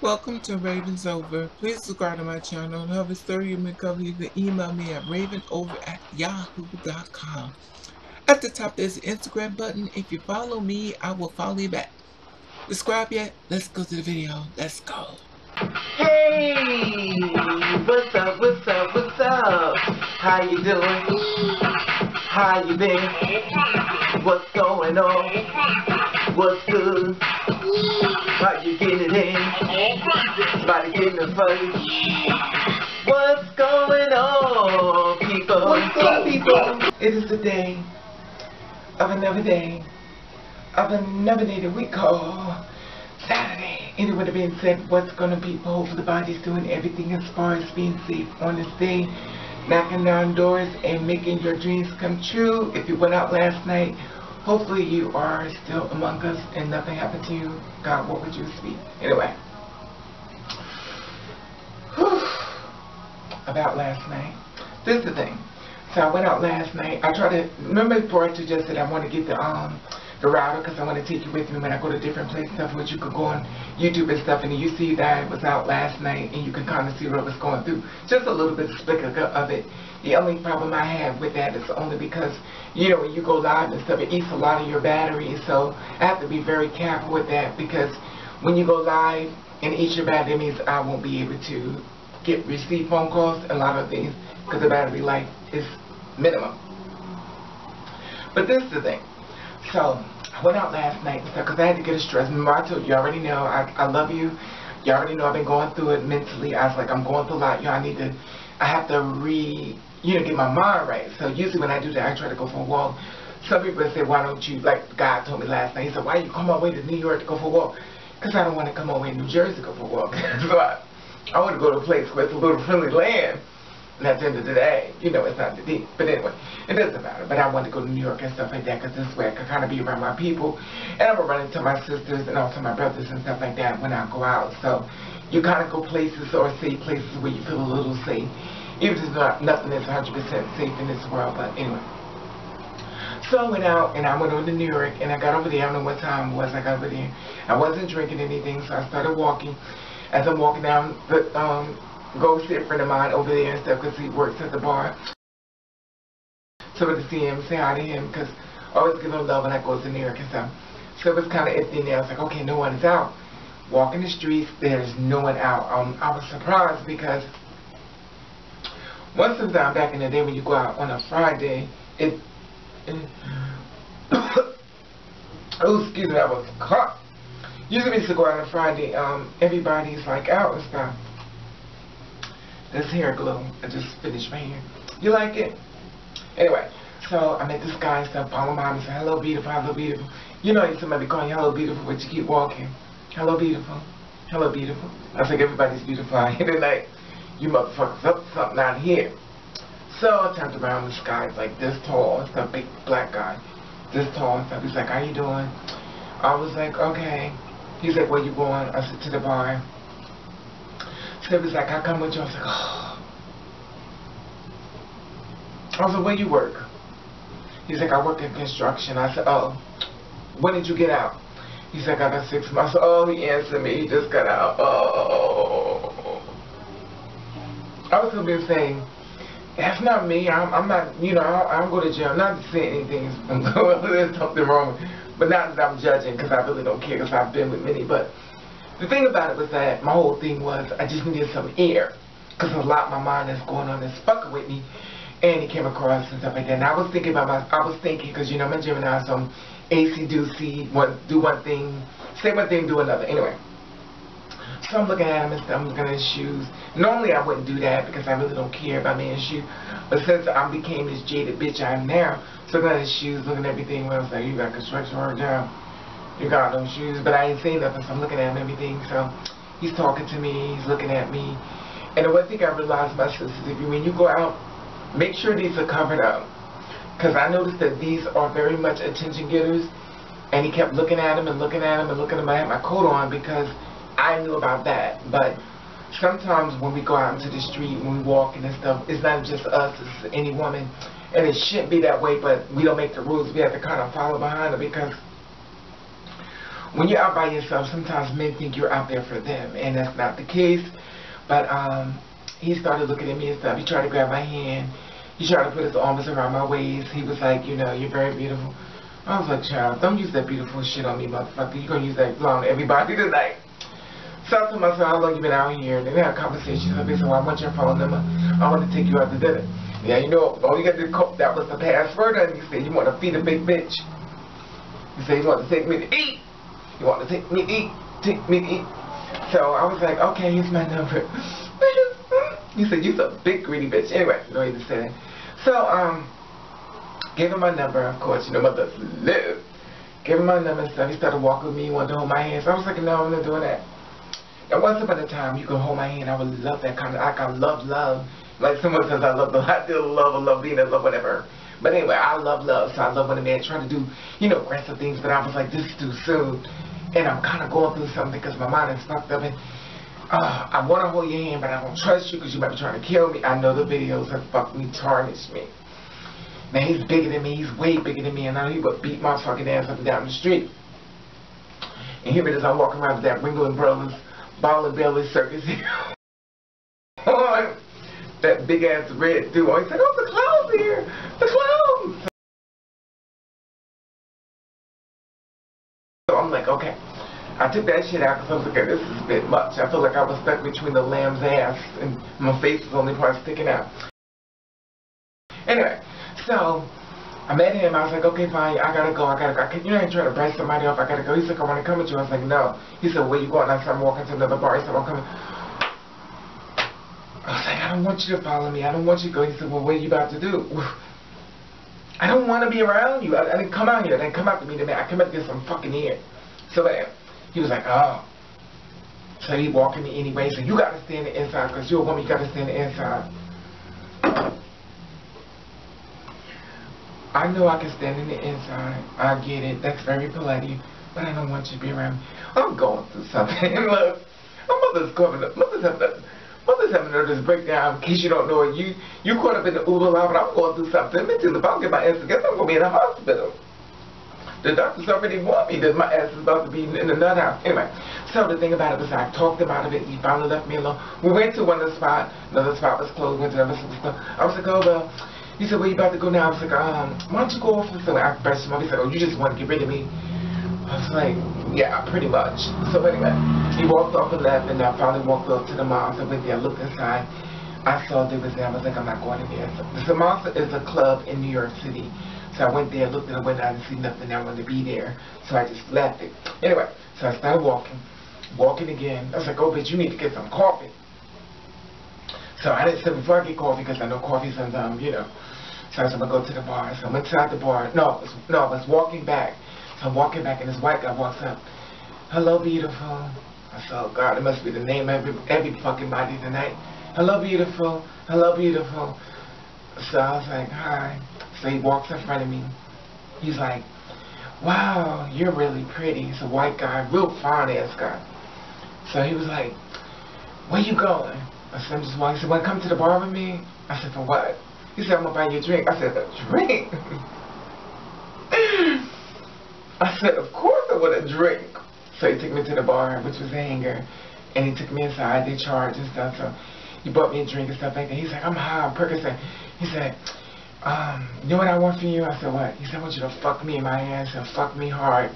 Welcome to Ravens Over. Please subscribe to my channel and have a story you may cover. You can email me at ravenover@yahoo.com. At the top there's an Instagram button. If you follow me, I will follow you back. Subscribe yet? Let's go to the video. Let's go. Hey, what's up, what's up, what's up? How you doing? How you been? What's going on? What's good? How you getting it in? Somebody getting it funny? What's going on, people? What's up, people? It is the day of another day that we call Saturday. Anyway, with it being said, what's going to be? Hopefully, body's doing everything as far as being safe on this day, knocking down doors and making your dreams come true. If you went out last night, hopefully you are still among us and nothing happened to you. God, what would you speak? Anyway, about last night. This is the thing. So I went out last night. I tried to remember before I suggested I want to get the router because I want to take you with me when I go to different places, stuff which you could go on YouTube and stuff, and you see that I was out last night and you can kind of see what was going through. Just a little bit of of it. The only problem I have with that is only because, you know, when you go live and stuff, it eats a lot of your battery, so I have to be very careful with that because when you go live and eats your battery, it means I won't be able to receive phone calls and a lot of things because the battery life is minimum. But this is the thing. So I went out last night and stuff because I had to get a stress. Remember, I told you, already know I love you. You already know I've been going through it mentally. I was like, I'm going through a lot. I have to get my mind right. So usually when I do that, I try to go for a walk. Some people say, why don't you, like God told me last night, he said, why you come all the way to New York to go for a walk? Because I don't want to come all the way to New Jersey to go for a walk. So I want to go to a place where it's a little friendly land. And at the end of the day, you know, it's not the deep. But anyway, it doesn't matter. But I want to go to New York and stuff like that because this way I can kind of be around my people. And I'm going to run into my sisters and also my brothers and stuff like that when I go out. So you kind of go places or see places where you feel a little safe. Even if nothing is 100% safe in this world. But anyway. So I went out and I went over to New York and I got over there. I don't know what time it was I got over there. I wasn't drinking anything, so I started walking. As I'm walking down the go see a friend of mine over there and stuff because he works at the bar. So to see him, say hi to him because I always give him love when I go to New York and stuff. So it was kind of empty in there. I was like, okay, no one is out. Walking the streets, there's no one out. I was surprised because once upon a time back in the day when you go out on a Friday, oh, excuse me, I was caught. Usually we used to go out on a Friday, everybody's like out and stuff. This hair glue, I just finished my hair. You like it? Anyway, so I met this guy and stuff, followed behind me, said, hello beautiful, hello beautiful. You know somebody calling you hello beautiful, but you keep walking. Hello beautiful, hello beautiful. I was like, everybody's beautiful out here tonight. You motherfuckers up to something out here. So I turned around, this guy's like this tall, it's a big black guy. This tall and stuff. He's like, how you doing? I was like, okay. He's like, where you going? I said, to the bar. So he was like, I'll come with you. I was like, oh. I was like, where you work? He's like, I work in construction. I said, oh. When did you get out? He's like, I got 6 months. Oh, he answered me. He just got out. Oh. I was going to be saying, that's not me. I'm not, you know, I don't go to jail. I'm not saying anything. There's something wrong. But not that I'm judging because I really don't care because I've been with many. But the thing about it was that my whole thing was I just needed some air because a lot of my mind is going on that's fucking with me. And he came across and stuff like that. And I was thinking because, you know, I'm a Gemini, so I'm AC, do one thing, say one thing, do another. Anyway. So I'm looking at him and stuff, I'm looking at his shoes. Normally I wouldn't do that because I really don't care about men's shoes. But since I became this jaded bitch I am now, so looking at his shoes, looking at everything, I was like, you got construction work down. You got those shoes. But I ain't saying nothing, so I'm looking at him and everything. So he's talking to me, he's looking at me. And the one thing I realized about sisters, when you go out, make sure these are covered up. Because I noticed that these are very much attention getters. And he kept looking at him and looking at him and looking at him. I had my coat on because I knew about that. But sometimes when we go out into the street, when we walk and stuff, it's not just us, it's any woman. And it shouldn't be that way, but we don't make the rules. We have to kind of follow behind it because when you're out by yourself, sometimes men think you're out there for them, and that's not the case. But he started looking at me and stuff. He tried to grab my hand. He tried to put his arms around my waist. He was like, you know, you're very beautiful. I was like, child, don't use that beautiful shit on me, motherfucker. You're going to use that on everybody tonight. So I told myself, how long you been out here? And then we had a conversation. I said, well, I want your phone number. I want to take you out to dinner. Yeah, you know, all you got to do, that was the password. And you said, you want to feed a big bitch. You said, you want to take me to eat. You want to take me to eat. Take me to eat. So I was like, okay, here's my number. He said, you're a big greedy bitch. Anyway, you know what he said. So, gave him my number, of course. You know, mother live. Gave him my number and stuff. He started walking with me. He wanted to hold my hand. So I was like, no, I'm not doing that. And once upon a time, you could hold my hand. I would love that kind of, I love love. Like someone says, I love love. I still love being in love, whatever. But anyway, I love love. So I love when a man trying to do, you know, aggressive things. But I was like, this is too soon. And I'm kind of going through something because my mind is fucked up. And I want to hold your hand, but I don't trust you because you might be trying to kill me. I know the videos have fucked me, tarnished me. Now, he's bigger than me. He's way bigger than me. And now he would beat my fucking ass up and down the street. And here it is, I'm walking around with that Ringo and Brothers Ball and Belly Circus here. That big ass red dude. He's like, oh, the clowns here. The clowns. So I'm like, okay. I took that shit out because I was like, okay, this is a bit much. I feel like I was stuck between the lamb's ass and my face was the only part sticking out. Anyway, so I met him. I was like, okay, fine. I gotta go. You know, I ain't trying to brush somebody off. I gotta go. He's like, I want to come with you. I was like, no. He said, where you going? I said, I'm walking to another bar. He said, I'm coming. I was like, I don't want you to follow me. I don't want you to go. He said, well, what are you about to do? I don't want to be around you. I didn't come out here. I didn't come out to meet him. I came out to get some fucking air. So he was like, oh. So he walked in anyway. So you got to stay in the inside because you're a woman. You got to stay in the inside. I know I can stand in the inside. I get it. That's very polite of you. But I don't want you to be around me. I'm going through something. Look, my mother's coming up. Mother's having a nervous breakdown. In case you don't know it, you caught up in the Uber line, but I'm going through something. Let me tell you, if I don't get my ass together, I'm going to be in the hospital. The doctors already warned me that my ass is about to be in the nut house. Anyway, so the thing about it was I talked him out of it. He finally left me alone. We went to one of the spots. Another spot was closed. Went to another spot. I was like, oh, well. He said, where you about to go now? I was like, why don't you go off? So I brushed him off. He said, oh, you just want to get rid of me? I was like, yeah, pretty much. So anyway, he walked off and left, and I finally walked up to the mall. So I went there, I looked inside. I saw they was there. I was like, I'm not going in there. So, the Monster is a club in New York City. So I went there, looked at the window, I didn't see nothing. I wanted to be there. So I just left it. Anyway, so I started walking again. I was like, oh, bitch, you need to get some coffee. So I didn't say before I get coffee because I know coffee sometimes, you know. So I said, I'm going to go to the bar. So I'm inside the bar. No, I was walking back. So I'm walking back, and this white guy walks up. Hello, beautiful. I said, oh, God, it must be the name of every fucking body tonight. Hello, beautiful. Hello, beautiful. So I was like, hi. So he walks in front of me. He's like, wow, you're really pretty. He's a white guy, real fine-ass guy. So he was like, where you going? I said, I'm just walking. He said, want to come to the bar with me? I said, for what? He said, I'm going to buy you a drink. I said, a drink? I said, of course I want a drink. So he took me to the bar, which was a hangar, and he took me inside. They charged and stuff. So he bought me a drink and stuff like that. He's like, I'm high, I'm Percocet. He said, you know what I want from you? I said, what? He said, I want you to fuck me in my ass and fuck me hard.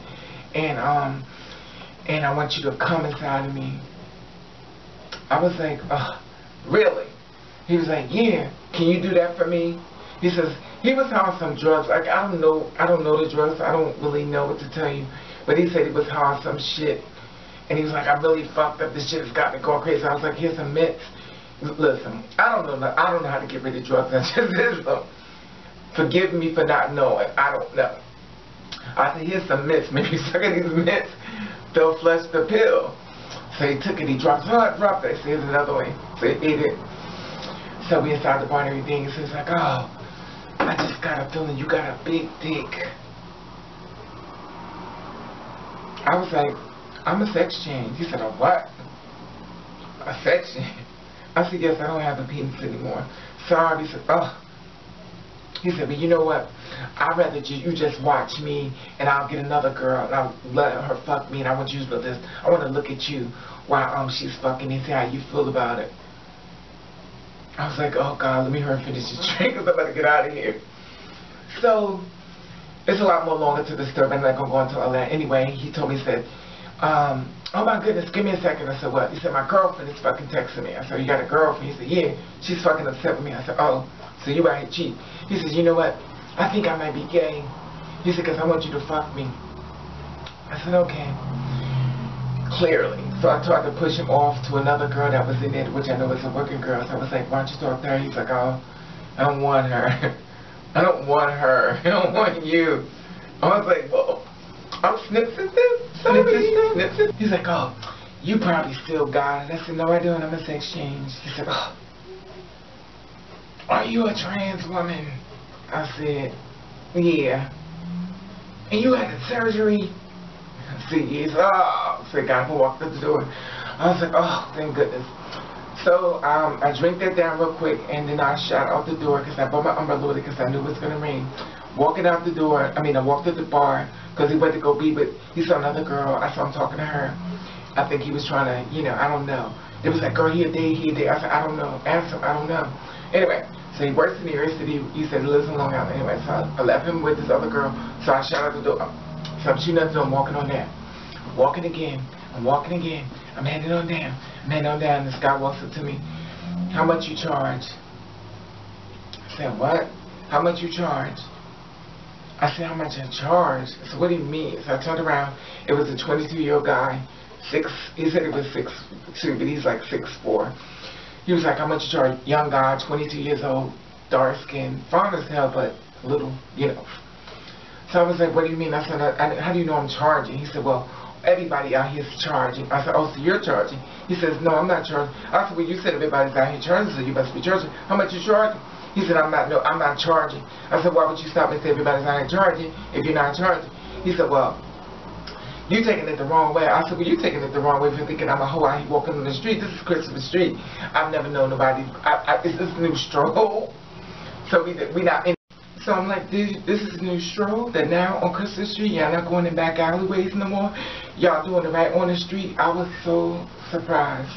And I want you to come inside of me. I was like, really? He was like, yeah, can you do that for me? He says, he was on some drugs. Like, I don't know the drugs. I don't really know what to tell you. But he said he was on some shit. And he was like, I really fucked up. This shit has got me going crazy. I was like, here's some mitts. Listen, I don't know how to get rid of drugs. That's just this. Forgive me for not knowing. I don't know. I said, here's some mitts. Maybe sucking these mitts, they'll flush the pill. So he took it. He dropped it. Oh, I dropped it. So here's another one. So he ate it. So we inside the bar and everything. So he's like, oh, I just got a feeling you got a big dick. I was like, I'm a sex change. He said, a what? A sex change? I said, yes, I don't have a penis anymore. Sorry. He said, oh. He said, but you know what? I'd rather you just watch me, and I'll get another girl, and I'll let her fuck me, and I want you to do this. I want to look at you while she's fucking and see how you feel about it. I was like, oh God, let me hurry and finish this drink because I'm about to get out of here. So, it's a lot more longer to the story, but I'm not going to go into all that. Anyway, he told me, he said, oh my goodness, give me a second. I said, what? He said, my girlfriend is fucking texting me. I said, you got a girlfriend? He said, yeah, she's fucking upset with me. I said, oh, so you out here cheat. He says, you know what? I think I might be gay. He said, because I want you to fuck me. I said, okay. Clearly. So I tried to push him off to another girl that was in it, which I know was a working girl. So I was like, why don't you talk to her? He's like, oh, I don't want her. I don't want her. I don't want you. I was like, well, I'm snipsing this. Sorry. He's like, oh, you probably still got it. I said, no, I don't. I'm a sex change. He said, oh, are you a trans woman? I said, yeah. And you had the surgery? I said, yes. Oh, so God walked out the door. I was like, oh, thank goodness. So I drank that down real quick, and then I shot out the door because I bought my umbrella with it because I knew it was going to rain. Walking out the door, I walked to the bar because he went to go be with, he saw another girl. I saw him talking to her. I think he was trying to, I don't know. It was like, girl, he a day. I said, I don't know. Ask him, I don't know. Anyway, so he works in New York City. He said he lives in Long Island. Anyway, so I left him with this other girl. So I shot out the door. So I'm shooting out the door. I'm walking on down. Walking again. I'm walking again. I'm heading on down. I'm heading on down. This guy walks up to me. How much you charge? I said, what? How much you charge? I said, how much I charge? So what do you mean? So I turned around. It was a 22-year-old guy. He said it was 6'2", but he's like 6'4". He was like, how much you charge? Young guy, 22 years old, dark skin, fine as hell, but a little, So I was like, what do you mean? I said, how do you know I'm charging? He said, well, everybody out here is charging. I said, oh, so you're charging? He says, no, I'm not charging. I said, well, you said everybody's out here charging, so you must be charging. How much you charging? He said, I'm not charging. I said, why would you stop and say everybody's out here charging if you're not charging? He said, well, you taking it the wrong way. I said, well, you taking it the wrong way if you're thinking I'm a hoe out here walking on the street. This is Christopher Street. I've never known nobody. Is this new stroll? So we not in. So I'm like, this is new stroll that now on Christopher Street, y'all not going in back alleyways no more. Y'all doing it right on the street. I was so surprised.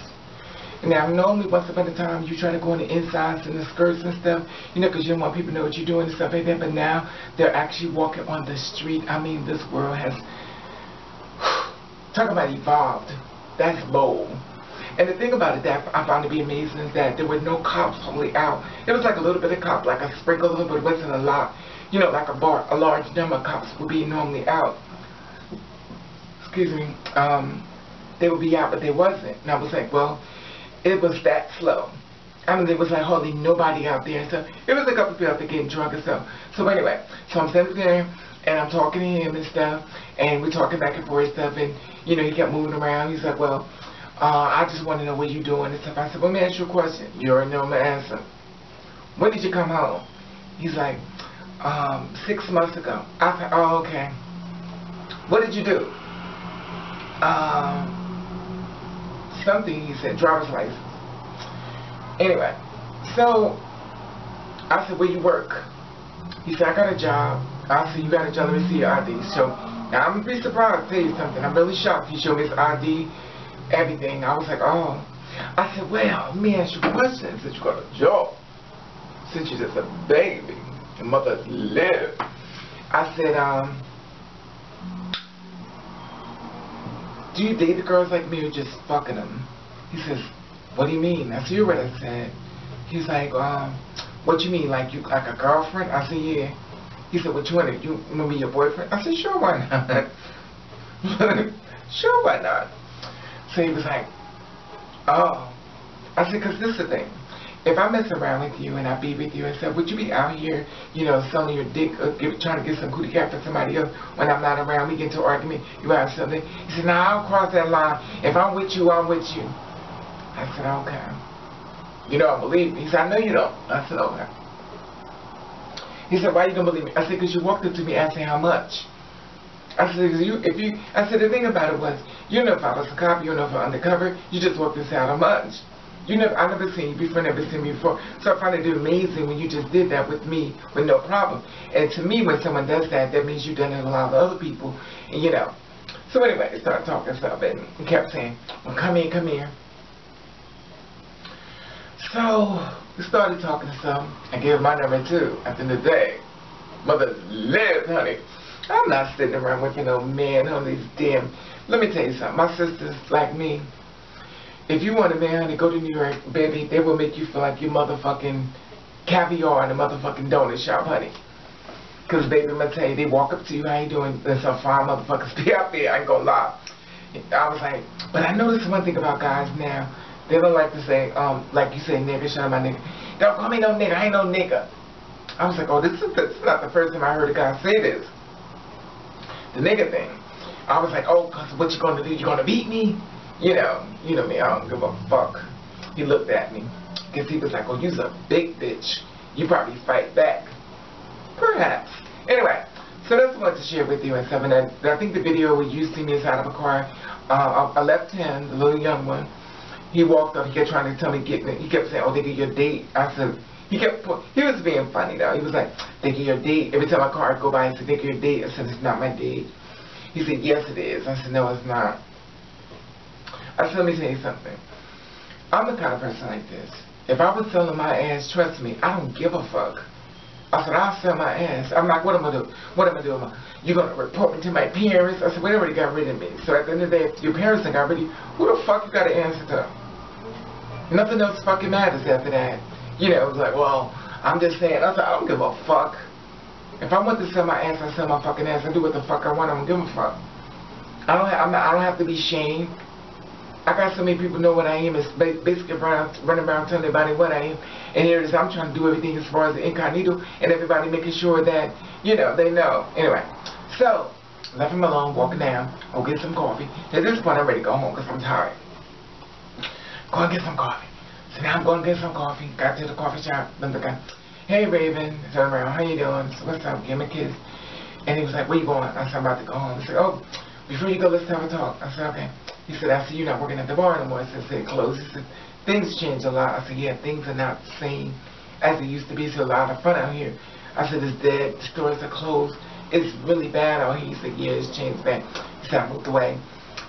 Now, normally, once upon a time, you try to go on the insides and the skirts and stuff, because you don't want people to know what you're doing and stuff like that. But now, they're actually walking on the street. I mean, this world has, talk about evolved. That's bold. And the thing about it that I found to be amazing is that there were no cops wholly out. It was like a little bit of cops, like a sprinkle of it, but it wasn't a lot. Like a large number of cops would be normally out. Excuse me. They would be out, but they wasn't. And I was like, well, it was that slow. There was like hardly nobody out there and stuff. It was a couple people out there getting drunk and stuff. So anyway, so I'm sitting there and I'm talking to him and stuff, and we're talking back and forth and stuff, and he kept moving around. He's like, well, I just want to know what you're doing and stuff. I said, well, let me ask you a question. You already know my answer. When did you come home? He's like, 6 months ago. I said, oh, okay. What did you do? Something, he said, driver's license. Anyway, so I said, where you work? He said, I got a job. I said, you got a job, let me see your ID. So, now I'm going to be surprised to tell you something. I'm really shocked. He showed me his ID, everything. I was like, oh. I said, well, let me ask you a question. Since you got a job, since you're just a baby, your mother's live. I said, do you date the girls like me or just fucking them? He says, what do you mean? I said, you're what I said. He's like, what you mean? Like you like a girlfriend? I said, yeah. He said, what you want? You want to be your boyfriend? I said, sure, why not? Sure, why not? So he was like, oh. I said, because this is the thing. If I mess around with you and I be with you and stuff, would you be out here, selling your dick or trying to get some cootie cat for somebody else when I'm not around? We get into an argument, you have something. He said, nah, I don't cross that line. If I'm with you, I'm with you. I said, okay. You don't believe me? He said, I know you don't. I said, okay. He said, why you don't believe me? I said, because you walked up to me asking how much. I said, I said, the thing about it was, you know if I was a cop, you know if I'm undercover, you just walked and said how much. I never seen you before, never seen me before. So I find it amazing when you just did that with me with no problem. And to me, when someone does that, that means you've done it with a lot of other people, and, you know. So anyway, they started talking stuff, and he kept saying, well, come here, come here. So we started talking some. I gave her my number too. At the end of the day, mother lived, honey. I'm not sitting around with no man on these damn. Let me tell you something. My sisters, like me, if you want a man, honey, go to New York, baby. They will make you feel like you're motherfucking caviar in a motherfucking donut shop, honey. Because, baby, I'm going to tell you, they walk up to you, how you doing? There's some fine motherfuckers be out there. I ain't going to lie. I was like, but I noticed one thing about guys now. They don't like to say, like you say, nigga, shut up, my nigga. Don't call me no nigga. I ain't no nigga. I was like, oh, this is not the first time I heard a guy say this. The nigga thing. I was like, oh, cause what you gonna do? You gonna beat me? You know me. I don't give a fuck. He looked at me, cause he was like, oh, you's a big bitch. You probably fight back. Perhaps. Anyway, so that's what I wanted to share with you and stuff. And I think the video where you see me inside of a car. I left him, the little young one. He walked up. He kept trying to tell me he kept saying, oh, they get your date. I said. He was being funny though. He was like, think of your date. Every time my car would go by, he said, think of your date. I said, it's not my date. He said, yes it is. I said, no it's not. I said, let me tell you something. I'm the kind of person like this. If I was selling my ass, trust me, I don't give a fuck. I said, I'll sell my ass. I'm like, what am I going to do? What am I doing? You going to report me to my parents? I said, well, they already got rid of me. So at the end of the day, if your parents ain't got rid of you, who the fuck you got to answer to? Nothing else fucking matters after that. You know, it was like, well, I'm just saying. I said, I don't give a fuck. If I want to sell my ass, I sell my fucking ass. I do what the fuck I want. I don't give a fuck. I don't have to be shamed. I got so many people know what I am. It's basically running around telling everybody what I am. And here it is. I'm trying to do everything as far as the incognito, and everybody making sure that they know. Anyway, so left him alone, walking down. Go get some coffee. At this point, I'm ready to go home because I'm tired. Go and get some coffee. So now I'm going to get some coffee. Got to the coffee shop. Then the guy, hey Raven, turn around, how you doing? So what's up? Give him a kiss. And he was like, where you going? I said, I'm about to go home. He said, oh, before you go, let's have a talk. I said, okay. He said, I see you're not working at the bar anymore. I said, closed. He said, things changed a lot. I said, yeah, things are not the same as they used to be. So a lot of fun out here. I said, it's dead. The stores are closed. It's really bad out here. He said, yeah, it's changed bad. He said, I moved away.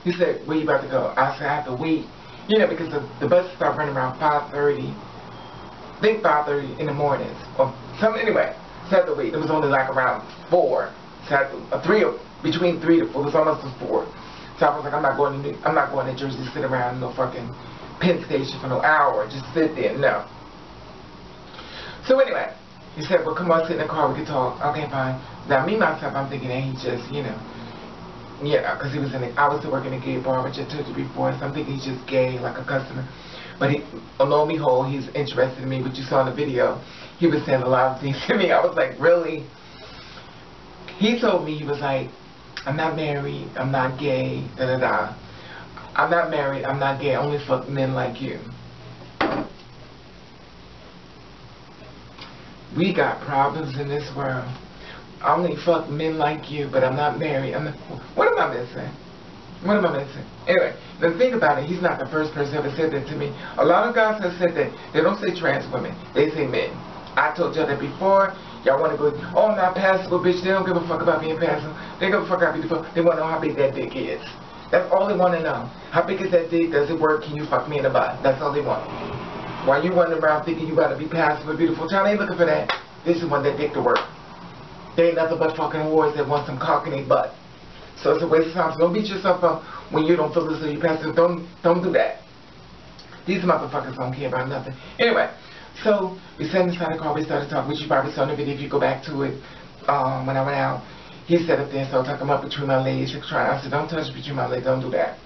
He said, where you about to go? I said, I have to wait. Because the buses start running around 5:30. I think 5:30 in the mornings. Or something. Anyway, so I had to wait. It was only like around 4. So I had to, between 3 to 4. It was almost 4. So I was like, I'm not going to Jersey to sit around in no fucking Penn Station for no hour. Just sit there. No. So anyway, he said, well, come on, sit in the car. We can talk. Okay, fine. Now, me, myself, I'm thinking that he just, yeah, because I was still working in a gay bar, which I told you before, so I'm thinking he's just gay, like a customer. But lo and behold, he's interested in me, but you saw in the video, he was saying a lot of things to me. I was like, really? He told me, he was like, I'm not married, I'm not gay, da-da-da. I'm not married, I'm not gay, I only fuck men like you. We got problems in this world. I only fuck men like you, but I'm not married. What am I missing? What am I missing? Anyway, the thing about it, he's not the first person who ever said that to me. A lot of guys have said that. They don't say trans women. They say men. I told y'all that before. Y'all want to go, oh, I'm not passable, bitch. They don't give a fuck about being passable. They give a fuck about beautiful. They want to know how big that dick is. That's all they want to know. How big is that dick? Does it work? Can you fuck me in the butt? That's all they want. While you running around thinking you got to be passable, beautiful, child ain't looking for that. This is when that dick to work. They ain't nothing but fucking whores that want some cock in their butt. So it's a waste of time. So don't beat yourself up when you don't feel as though you pass it. Don't do that. These motherfuckers don't care about nothing. Anyway, so we sat inside the car. We started talking, which you probably saw in the video if you go back to it. When I went out, he sat up there and started talking about between my legs. I said, don't touch between my legs. Don't do that.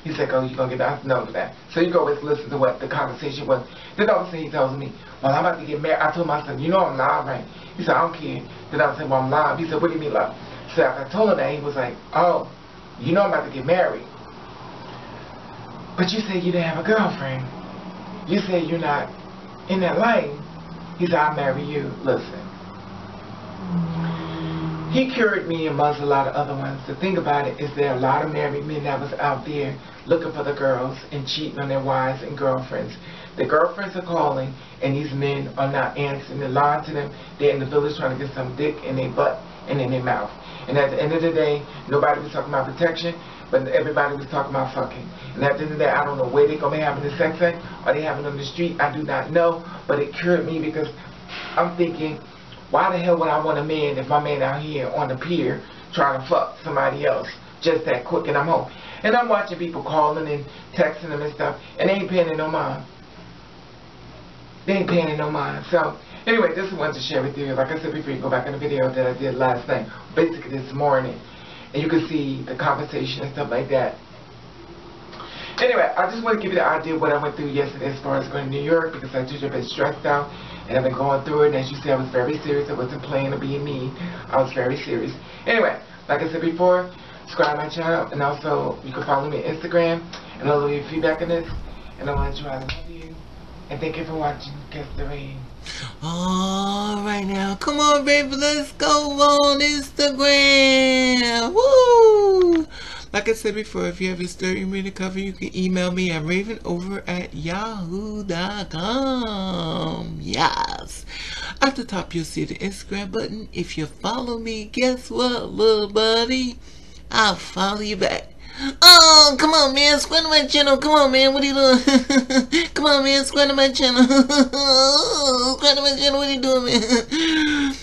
He said, oh, you going to get that? I said, no, do that. So you go always listen to what the conversation was. Then all of a sudden he tells me, well, I'm about to get married. I told him, I said, you know I'm lying, right? He said, I don't care. Then I said, well, I'm lying. He said, what do you mean lying? So after I told him that, he was like, oh, you know I'm about to get married. But you said you didn't have a girlfriend. You said you're not in that lane. He said, I'll marry you. Listen. He cured me amongst a lot of other ones. The thing about it is there are a lot of married men that was out there looking for the girls and cheating on their wives and girlfriends. The girlfriends are calling and these men are not answering. They're lying to them. They're in the village trying to get some dick in their butt and in their mouth. And at the end of the day, nobody was talking about protection, but everybody was talking about fucking. And at the end of the day, I don't know where they're going to be having the sex at. Are they having it on the street? I do not know. But it cured me because I'm thinking, why the hell would I want a man if my man out here on the pier trying to fuck somebody else just that quick and I'm home? And I'm watching people calling and texting them and stuff, and they ain't paying it no mind. They ain't paying it no mind. So, anyway, this is one to share with you. Like I said before, you go back in the video that I did last night, basically this morning, and you can see the conversation and stuff like that. Anyway, I just want to give you the idea of what I went through yesterday as far as going to New York, because I just have been stressed out, and I've been going through it, and as you see, I was very serious. I wasn't playing or being mean. I was very serious. Anyway, like I said before, subscribe to my channel, and also you can follow me on Instagram, and I'll leave your feedback on this, and I want to try to love you, and thank you for watching. Catch the rain. Alright now, come on baby, let's go on Instagram. Woo! Like I said before, if you have a story you want me to cover, you can email me at ravenover@yahoo.com. Yes. At the top, you'll see the Instagram button. If you follow me, guess what, little buddy? I'll follow you back. Oh, come on, man. Subscribe to my channel. Come on, man. What are you doing? Come on, man. Subscribe to my channel. Subscribe to my channel. What are you doing, man?